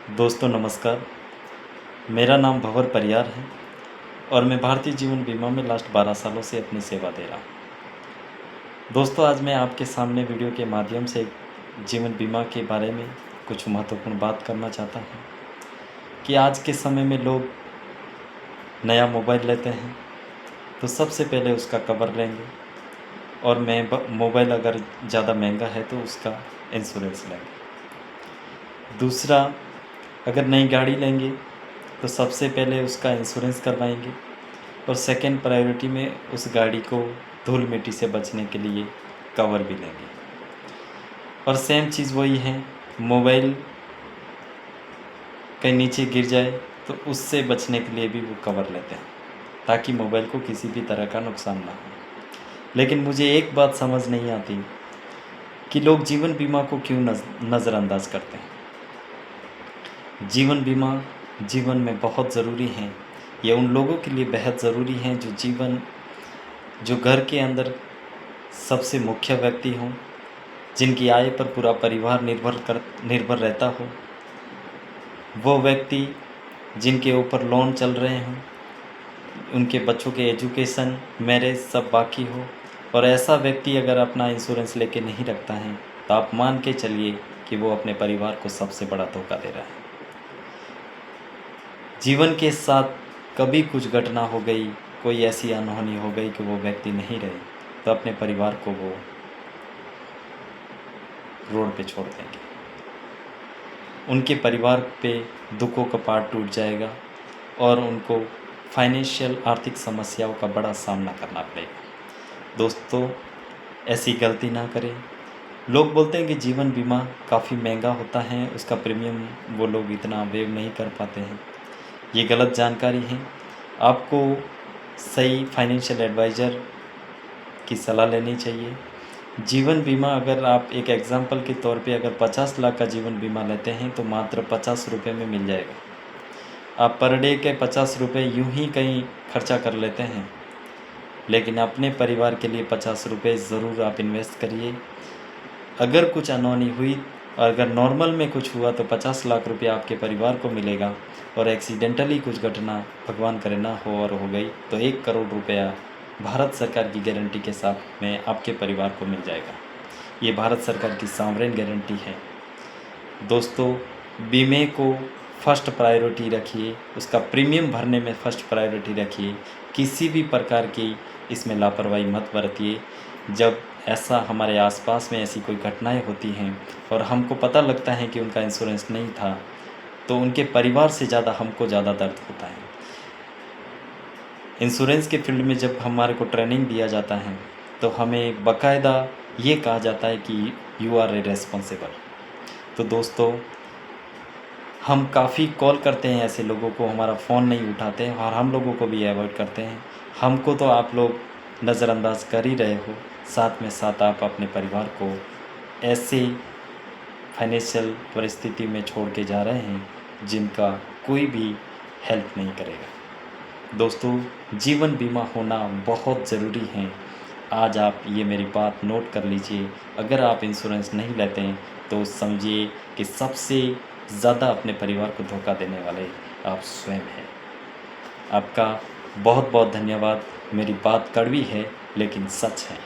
दोस्तों नमस्कार। मेरा नाम भंवर परियार है और मैं भारतीय जीवन बीमा में लास्ट 12 सालों से अपनी सेवा दे रहा हूँ। दोस्तों आज मैं आपके सामने वीडियो के माध्यम से जीवन बीमा के बारे में कुछ महत्वपूर्ण बात करना चाहता हूँ कि आज के समय में लोग नया मोबाइल लेते हैं तो सबसे पहले उसका कवर लेंगे और मोबाइल अगर ज़्यादा महंगा है तो उसका इंश्योरेंस लेंगे। दूसरा, अगर नई गाड़ी लेंगे तो सबसे पहले उसका इंश्योरेंस करवाएंगे और सेकंड प्रायोरिटी में उस गाड़ी को धूल मिट्टी से बचने के लिए कवर भी लेंगे। और सेम चीज़ वही है, मोबाइल कहीं नीचे गिर जाए तो उससे बचने के लिए भी वो कवर लेते हैं ताकि मोबाइल को किसी भी तरह का नुकसान ना हो। लेकिन मुझे एक बात समझ नहीं आती कि लोग जीवन बीमा को क्यों नज़रअंदाज करते हैं। जीवन बीमा जीवन में बहुत ज़रूरी है। ये उन लोगों के लिए बेहद ज़रूरी है जो घर के अंदर सबसे मुख्य व्यक्ति हों, जिनकी आय पर पूरा परिवार निर्भर रहता हो, वो व्यक्ति जिनके ऊपर लोन चल रहे हों, उनके बच्चों के एजुकेशन मैरिज सब बाकी हो, और ऐसा व्यक्ति अगर अपना इंश्योरेंस लेके नहीं रखता है तो आप मान के चलिए कि वो अपने परिवार को सबसे बड़ा धोखा दे रहा है। जीवन के साथ कभी कुछ घटना हो गई, कोई ऐसी अनहोनी हो गई कि वो व्यक्ति नहीं रहे तो अपने परिवार को वो रोड पे छोड़ देंगे। उनके परिवार पे दुखों का पहाड़ टूट जाएगा और उनको फाइनेंशियल आर्थिक समस्याओं का बड़ा सामना करना पड़ेगा। दोस्तों ऐसी गलती ना करें। लोग बोलते हैं कि जीवन बीमा काफ़ी महंगा होता है, उसका प्रीमियम वो लोग इतना वेव नहीं कर पाते हैं। ये गलत जानकारी है। आपको सही फाइनेंशियल एडवाइज़र की सलाह लेनी चाहिए। जीवन बीमा अगर आप एक एग्ज़ाम्पल के तौर पे अगर 50 लाख का जीवन बीमा लेते हैं तो मात्र 50 रुपये में मिल जाएगा। आप पर डे के 50 रुपये यूँ ही कहीं खर्चा कर लेते हैं, लेकिन अपने परिवार के लिए 50 रुपये ज़रूर आप इन्वेस्ट करिए। अगर कुछ अनहोनी हुई और अगर नॉर्मल में कुछ हुआ तो 50 लाख रुपये आपके परिवार को मिलेगा, और एक्सीडेंटली कुछ घटना भगवान करे ना हो और हो गई तो 1 करोड़ रुपया भारत सरकार की गारंटी के साथ में आपके परिवार को मिल जाएगा। ये भारत सरकार की सॉवरेन गारंटी है। दोस्तों बीमे को फर्स्ट प्रायोरिटी रखिए, उसका प्रीमियम भरने में फर्स्ट प्रायोरिटी रखिए। किसी भी प्रकार की इसमें लापरवाही मत बरतिए। जब ऐसा हमारे आसपास में ऐसी कोई घटनाएं होती हैं और हमको पता लगता है कि उनका इंश्योरेंस नहीं था तो उनके परिवार से ज़्यादा हमको ज़्यादा दर्द होता है। इंश्योरेंस के फील्ड में जब हमारे को ट्रेनिंग दिया जाता है तो हमें बाकायदा ये कहा जाता है कि यू आर रिस्पॉन्सिबल। तो दोस्तों हम काफ़ी कॉल करते हैं ऐसे लोगों को, हमारा फ़ोन नहीं उठाते हैं और हम लोगों को भी अवॉइड करते हैं। हमको तो आप लोग नज़रअंदाज कर ही रहे हो, साथ में साथ आप अपने परिवार को ऐसे फाइनेंशियल परिस्थिति में छोड़ के जा रहे हैं जिनका कोई भी हेल्प नहीं करेगा। दोस्तों जीवन बीमा होना बहुत ज़रूरी है। आज आप ये मेरी बात नोट कर लीजिए। अगर आप इंश्योरेंस नहीं लेते हैं तो समझिए कि सबसे ज़्यादा अपने परिवार को धोखा देने वाले आप स्वयं हैं। आपका बहुत बहुत धन्यवाद। मेरी बात कड़वी है लेकिन सच है।